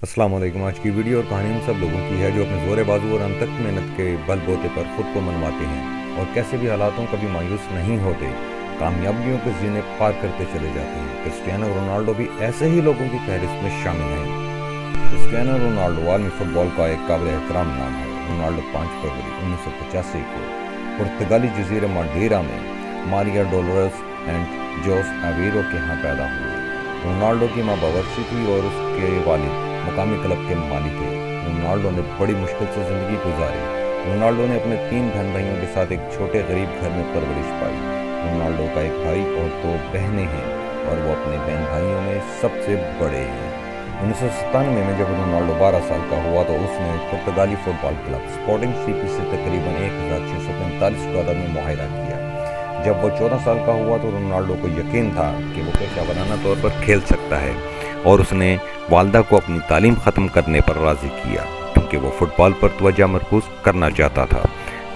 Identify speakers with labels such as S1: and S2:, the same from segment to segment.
S1: अस्सलाम वालेकुम। आज की वीडियो और कहानी उन सब लोगों की है जो अपने ज़ोर बाजू और अनथक मेहनत के बल बोते पर खुद को मनवाते हैं और कैसे भी हालातों कभी मायूस नहीं होते, कामयाबियों के ज़ीने पार करते चले जाते हैं। क्रिस्टियानो रोनाल्डो भी ऐसे ही लोगों की फहरिस्त में शामिल हैं। क्रिस्टियानो रोनाल्डो आलमी फुटबॉल का एक काबिल एहतराम नाम है। रोनाल्डो 5 फरवरी 1985 को पुर्तगाली जजीरे माडेरा में मारिया डोलोरेस एंड जोस एवेरो के यहाँ पैदा हुए। रोनाल्डो की माँ बावर्ची थी और उसके वालिद मुकामी क्लब के मालिक थे। रोनाल्डो ने बड़ी मुश्किल से ज़िंदगी गुजारी। रोनाल्डो ने अपने 3 बहन भाइयों के साथ एक छोटे गरीब घर में परवरिश पाई। रोनाल्डो का एक भाई और 2 बहनें हैं और वो अपने बहन भाइयों में सबसे बड़े हैं। 1997 में जब रोनाल्डो 12 साल का हुआ तो उसने पुर्तगाली फुटबॉल क्लब स्पोर्टिंग सीपी से तकरीबन $1645 में मुआहदा किया। जब वो 14 साल का हुआ तो रोनाल्डो को यकीन था कि वो पेशेवराना तौर पर खेल सकता है और उसने वालदा को अपनी तालीम ख़त्म करने पर राज़ी किया क्योंकि वो फ़ुटबॉल पर तवज्जो मरकूज़ करना चाहता था।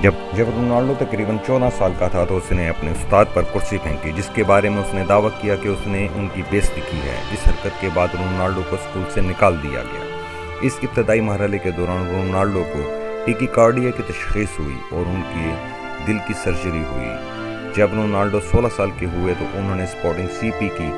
S1: जब रोनाल्डो तकरीबन 14 साल का था तो उसने अपने उस्ताद पर कुर्सी फेंकी, जिसके बारे में उसने दावा किया कि उसने उनकी बेइज्जती की है। इस हरकत के बाद रोनाल्डो को स्कूल से निकाल दिया गया। इस इब्तदाई मरहले के दौरान रोनाल्डो को टेकिकार्डिया की तशख़ीस हुई और उनकी दिल की सर्जरी हुई। जब रोनाल्डो 16 साल के हुए तो उन्होंने स्पोर्टिंग सीपी की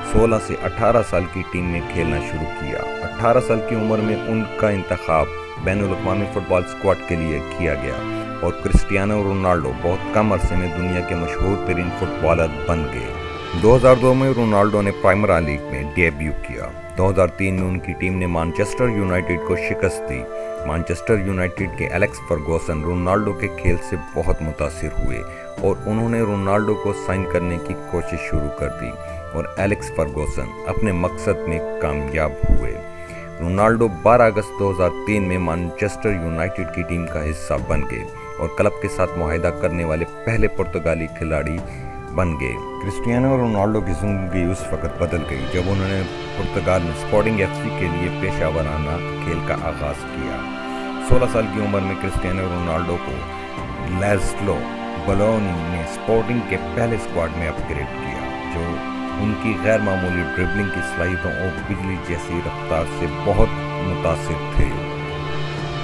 S1: 16 से 18 साल की टीम में खेलना शुरू किया। 18 साल की उम्र में उनका इंतखाब बैनुल-अक़वामी फ़ुटबॉल स्क्वाड के लिए किया गया और क्रिस्टियानो रोनाल्डो बहुत कम अरसे में दुनिया के मशहूर तरीन फुटबॉलर बन गए। 2002 में रोनाल्डो ने प्रीमियर लीग में डेब्यू किया। 2003 में उनकी टीम ने मैनचेस्टर यूनाइटेड को शिकस्त दी। मैनचेस्टर यूनाइटेड के एलेक्स फर्गूसन रोनाल्डो के खेल से बहुत मुतासिर हुए और उन्होंने रोनाल्डो को साइन करने की कोशिश शुरू कर दी और एलेक्स फर्गूसन अपने मकसद में कामयाब हुए। रोनाल्डो 12 अगस्त 2003 में मैनचेस्टर यूनाइटेड की टीम का हिस्सा बन गए और क्लब के साथ मुआहदा करने वाले पहले पुर्तगाली खिलाड़ी बन गए। क्रिस्टियानो रोनाल्डो की ज़िंदगी उस वक़्त बदल गई जब उन्होंने पुर्तगाल में स्पोर्टिंग एफसी के लिए पेशेवराना खेल का आगाज़ किया। 16 साल की उम्र में क्रिस्टियानो रोनाल्डो को लाज़्लो बलोनी ने स्पोर्टिंग के पहले स्क्वाड में अपग्रेड किया, जो उनकी गैर मामूली ड्रिबलिंग की सलाहियतों और बिजली जैसी रफ्तार से बहुत मुतासिर थे।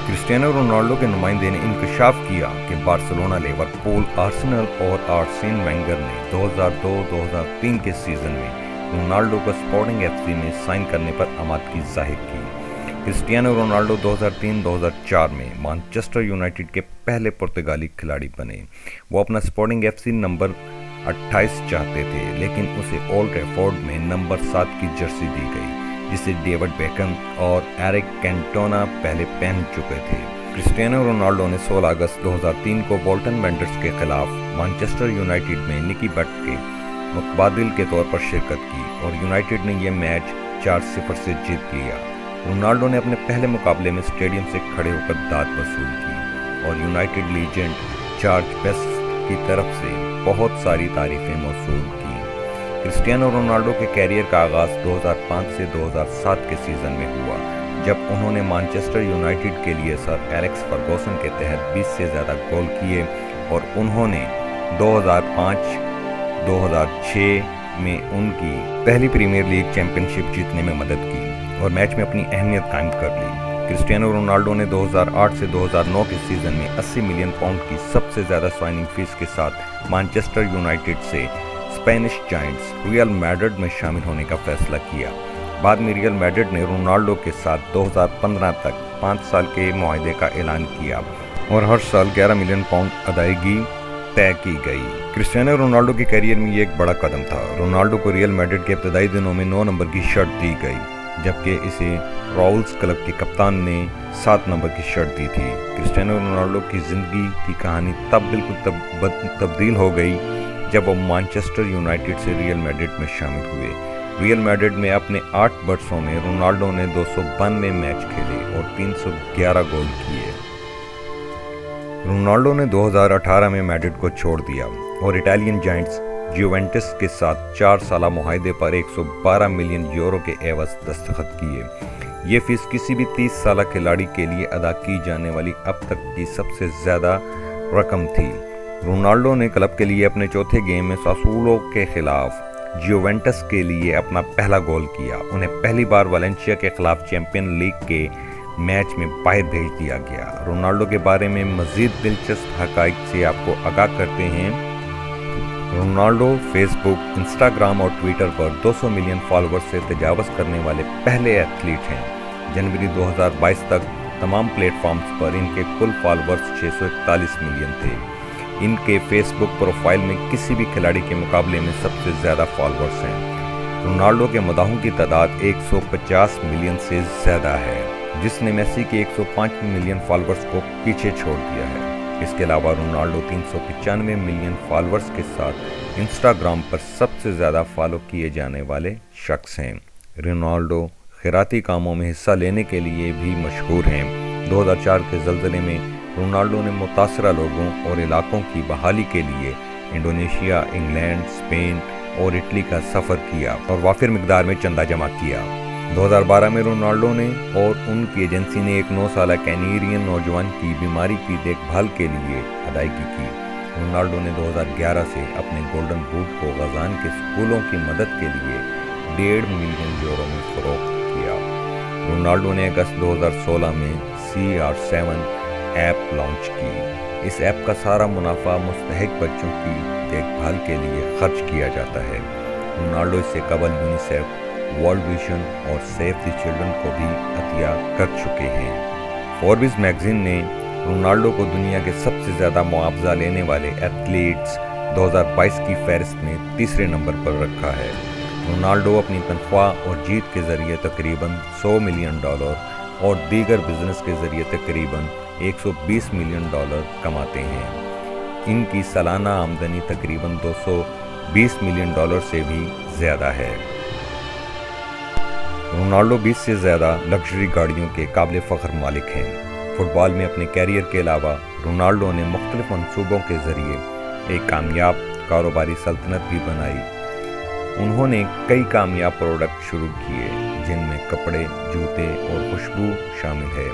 S1: क्रिस्टियानो रोनाल्डो के नुमाइंदे ने इंकशाफ किया कि बार्सिलोना, लिवरपूल, आर्सेनल और आर्सेन वेंगर ने 2002-2003 के सीज़न में रोनाल्डो को स्पोर्टिंग एफसी में साइन करने पर आमादगी जाहिर की। क्रिस्टियानो रोनाल्डो 2003-2004 में मैनचेस्टर यूनाइटेड के पहले पुर्तगाली खिलाड़ी बने। वो अपना स्पोर्टिंग एफसी नंबर 28 चाहते थे, लेकिन उसे ओल्ड ट्रैफोर्ड में नंबर 7 की जर्सी दी गई, जिसे डेविड बेकहम और एरिक कैंटोना पहले पहन चुके थे। क्रिस्टियानो रोनाल्डो ने 16 अगस्त 2003 को बोल्टन वेंडर्स के खिलाफ मैनचेस्टर यूनाइटेड में निकी बट के मुतबादिल के तौर पर शिरकत की और यूनाइटेड ने यह मैच 4-0 से जीत लिया। रोनाल्डो ने अपने पहले मुकाबले में स्टेडियम से खड़े होकर दाद वसूल की और यूनाइटेड लीजेंड जॉर्ज बेस्ट की तरफ से बहुत सारी तारीफ़ें मौसूल की। क्रिस्टियानो रोनाल्डो के कैरियर का आगाज़ 2005 से 2007 के सीज़न में हुआ, जब उन्होंने मैनचेस्टर यूनाइटेड के लिए सर एलेक्स फर्गूसन के तहत 20 से ज़्यादा गोल किए और उन्होंने 2005-2006 में उनकी पहली प्रीमियर लीग चैंपियनशिप जीतने में मदद की और मैच में अपनी अहमियत कायम कर ली। क्रिस्टियानो रोनाल्डो ने 2008 से 2009 के सीज़न में 80 मिलियन पाउंड की सबसे ज़्यादा साइनिंग फीस के साथ मैनचेस्टर यूनाइटेड से स्पेनिश जायंट्स रियल मैड्रिड में शामिल होने का फैसला किया। बाद में रियल मैड्रिड ने रोनाल्डो के साथ 2015 तक 5 साल के मुआहदे का ऐलान किया और हर साल 11 मिलियन पाउंड अदायगी तय की गई। क्रिस्टियानो रोनाल्डो के करियर में ये एक बड़ा कदम था। रोनाल्डो को रियल मैड्रिड के इब्तदाई दिनों में 9 नंबर की शर्ट दी गई, जबकि इसे राउल्स क्लब के कप्तान ने 7 नंबर की शर्ट दी थी। क्रिस्टियानो रोनाल्डो की ज़िंदगी की कहानी तब बिल्कुल तब्दील हो गई जब वो मैनचेस्टर यूनाइटेड से रियल मैड्रिड में शामिल हुए। रियल मैड्रिड में अपने 8 बरसों में रोनाल्डो ने 292 मैच खेले और 311 गोल किए। रोनाल्डो ने 2018 में मैड्रिड को छोड़ दिया और इटालियन जायंट्स यूवेंटस के साथ 4 साला मुआहदे पर 112 मिलियन यूरो के एवज दस्तखत किए। ये फीस किसी भी 30 साला खिलाड़ी के लिए अदा की जाने वाली अब तक की सबसे ज़्यादा रकम थी। रोनाल्डो ने क्लब के लिए अपने चौथे गेम में सासूलो के खिलाफ जियोवेंटस के लिए अपना पहला गोल किया। उन्हें पहली बार वालेंसिया के खिलाफ चैंपियन लीग के मैच में बाहर भेज दिया गया। रोनाल्डो के बारे में मज़ीद दिलचस्प हक़ाइक़ से आपको आगाह करते हैं। रोनाल्डो फेसबुक, इंस्टाग्राम और ट्विटर पर 200 मिलियन फॉलोअर्स से तजावज़ करने वाले पहले एथलीट हैं। जनवरी 2022 तक तमाम प्लेटफॉर्म्स पर इनके कुल फॉलोअर्स 641 मिलियन थे। इनके फेसबुक प्रोफाइल में किसी भी खिलाड़ी के मुकाबले में सबसे ज़्यादा फॉलोअर्स हैं। रोनाल्डो के मदाहों की तादाद 150 मिलियन से ज़्यादा है, जिसने मेसी के 105 मिलियन फॉलोअर्स को पीछे छोड़ दिया है। इसके अलावा रोनाल्डो 395 मिलियन फॉलोअर्स के साथ इंस्टाग्राम पर सबसे ज़्यादा फॉलो किए जाने वाले शख्स हैं। रोनाल्डो खैराती कामों में हिस्सा लेने के लिए भी मशहूर हैं। 2004 के ज़लज़ले में रोनाल्डो ने मुतासरा लोगों और इलाकों की बहाली के लिए इंडोनेशिया, इंग्लैंड, स्पेन और इटली का सफ़र किया और वाफिर मिकदार में चंदा जमा किया। 2012 में रोनाल्डो ने और उनकी एजेंसी ने एक 9 साल कैनेरियन नौजवान की बीमारी की देखभाल के लिए अदायगी की। रोनाल्डो ने 2011 से अपने गोल्डन बूट को गजान के स्कूलों की मदद के लिए 1.5 मिलियन यूरो में फ़रोख्त किया। रोनाल्डो ने अगस्त 2016 में CR7 ऐप लॉन्च की। इस ऐप का सारा मुनाफा मुस्तहिक बच्चों की देखभाल के लिए खर्च किया जाता है। रोनाल्डो इससे कबल यूनिसेफ, वर्ल्ड विजन और सेव द चिल्ड्रन को भी अतिया कर चुके हैं। फोर्ब्स मैगजीन ने रोनाल्डो को दुनिया के सबसे ज़्यादा मुआवजा लेने वाले एथलीट्स 2022 की फहरिस्त में तीसरे नंबर पर रखा है। रोनाल्डो अपनी तनख्वाह और जीत के ज़रिए तकरीबन $100 मिलियन और दीगर बिजनेस के ज़रिए तकरीबन $120 मिलियन कमाते हैं। इनकी सालाना आमदनी तकरीबन $220 मिलियन से भी ज़्यादा है। रोनाल्डो 20 से ज़्यादा लग्जरी गाड़ियों के काबिल फ़ख्र मालिक हैं। फ़ुटबॉल में अपने कैरियर के अलावा रोनाल्डो ने मुख्तलिफ मंसूबों के ज़रिए एक कामयाब कारोबारी सल्तनत भी बनाई। उन्होंने कई कामयाब प्रोडक्ट शुरू किए, जिनमें कपड़े, जूते और खुशबू शामिल है।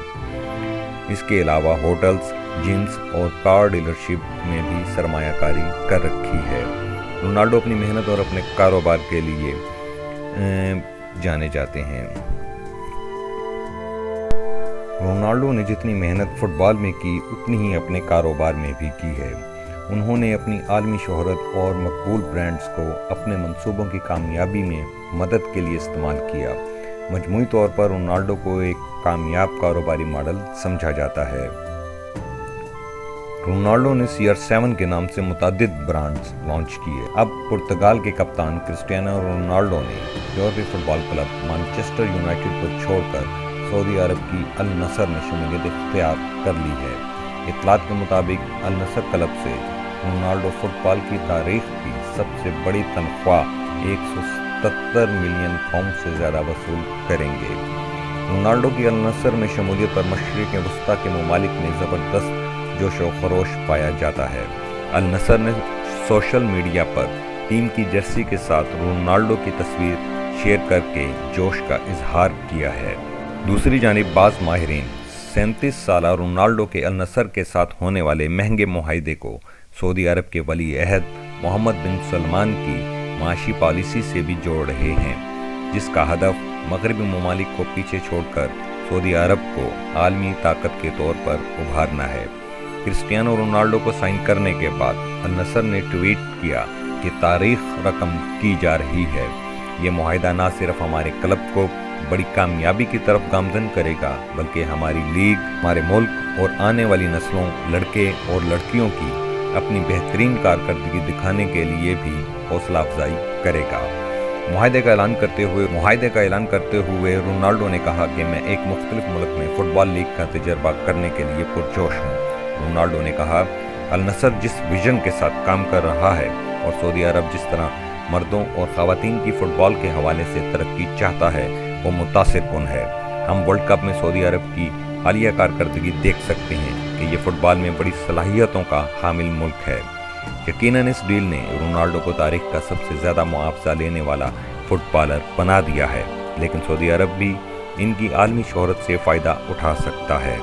S1: इसके अलावा होटल्स, जिम्स और कार डीलरशिप में भी सरमायाकारी कर रखी है। रोनाल्डो अपनी मेहनत और अपने कारोबार के लिए जाने जाते हैं। रोनाल्डो ने जितनी मेहनत फुटबॉल में की, उतनी ही अपने कारोबार में भी की है। उन्होंने अपनी आलमी शोहरत और मकबूल ब्रांड्स को अपने मंसूबों की कामयाबी में मदद के लिए इस्तेमाल किया। मजमूई तौर पर रोनाल्डो को एक कामयाब कारोबारी मॉडल समझा जाता है। रोनाल्डो ने CR7 के नाम से मुतअद्दिद ब्रांड्स लॉन्च किए। अब पुर्तगाल के कप्तान क्रिस्टियानो रोनाल्डो ने यूरोपीय फुटबॉल क्लब मैनचेस्टर यूनाइटेड को छोड़कर सऊदी अरब की अल नसर में शमूलियत इख्तियार कर ली है। इत्तलात के मुताबिक अल नसर क्लब से रोनाल्डो फुटबॉल की तारीख की सबसे बड़ी तनख्वाह 177 मिलियन पाउंड से ज़्यादा वसूल करेंगे। रोनाल्डो की अल नसर में शमूलियत पर मशरिक़ वस्ता के ममालिक में ज़बरदस्त जोश व खरोश पाया जाता है। अल नसर ने सोशल मीडिया पर टीम की जर्सी के साथ रोनाल्डो की तस्वीर शेयर करके जोश का इजहार किया है। दूसरी जानिब बाज़ माहिरीन 37 साला रोनाल्डो के अल नसर के साथ होने वाले महंगे मुआहदे को सऊदी अरब के वली अहद मोहम्मद बिन सलमान की माशी पॉलिसी से भी जोड़ रहे हैं, जिसका हदफ मगरबी ममालिक को पीछे छोड़कर सऊदी अरब को आलमी ताकत के तौर पर उभारना है। क्रिस्टियानो रोनाल्डो को साइन करने के बाद अल नसर ने ट्वीट किया कि तारीख रकम की जा रही है। ये मुआहदा न सिर्फ हमारे क्लब को बड़ी कामयाबी की तरफ गामजन करेगा, बल्कि हमारी लीग, हमारे मुल्क और आने वाली नस्लों, लड़के और लड़कियों की अपनी बेहतरीन कारकर्दगी दिखाने के लिए भी हौसला अफजाई करेगा। मुआहदे का ऐलान करते हुए रोनाल्डो ने कहा कि मैं एक मुख्तलिफ मुल्क में फुटबॉल लीग का तजर्बा करने के लिए पुरजोश हूँ। रोनाल्डो ने कहा, अल नसर जिस विजन के साथ काम कर रहा है और सऊदी अरब जिस तरह मर्दों और ख़वातीन की फ़ुटबॉल के हवाले से तरक्की चाहता है, वो मुतासिर कुन है। हम वर्ल्ड कप में सऊदी अरब की हालिया कारकर्दगी देख सकते हैं कि ये फ़ुटबॉल में बड़ी सलाहियतों का हामिल मुल्क है। यकीनन इस डील ने रोनाल्डो को तारीख का सबसे ज़्यादा मुआवजा लेने वाला फुटबॉलर बना दिया है, लेकिन सऊदी अरब भी इनकी आलमी शोहरत से फ़ायदा उठा सकता है।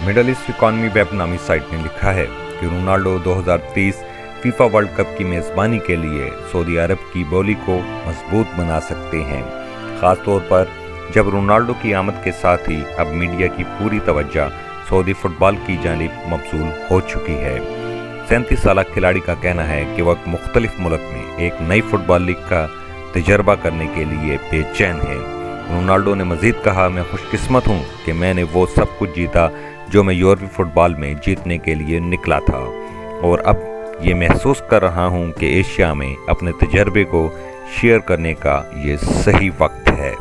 S1: मिडल ईस्ट इकॉनमी वेब नामी साइट ने लिखा है कि रोनाल्डो 2030 फीफा वर्ल्ड कप की मेज़बानी के लिए सऊदी अरब की बोली को मजबूत बना सकते हैं, ख़ास तौर पर जब रोनाल्डो की आमद के साथ ही अब मीडिया की पूरी तवज्जो सऊदी फुटबॉल की जानिब मबज़ूल हो चुकी है। 37 साल खिलाड़ी का कहना है कि वह मुख्तलिफ मुल्क में एक नई फुटबॉल लीग का तजर्बा करने के लिए बेचैन है। रोनाल्डो ने मज़ीद कहा, मैं खुशकिस्मत हूँ कि मैंने वो सब कुछ जीता जो मैं यूरोपीय फुटबॉल में जीतने के लिए निकला था, और अब ये महसूस कर रहा हूँ कि एशिया में अपने तजर्बे को शेयर करने का ये सही वक्त है।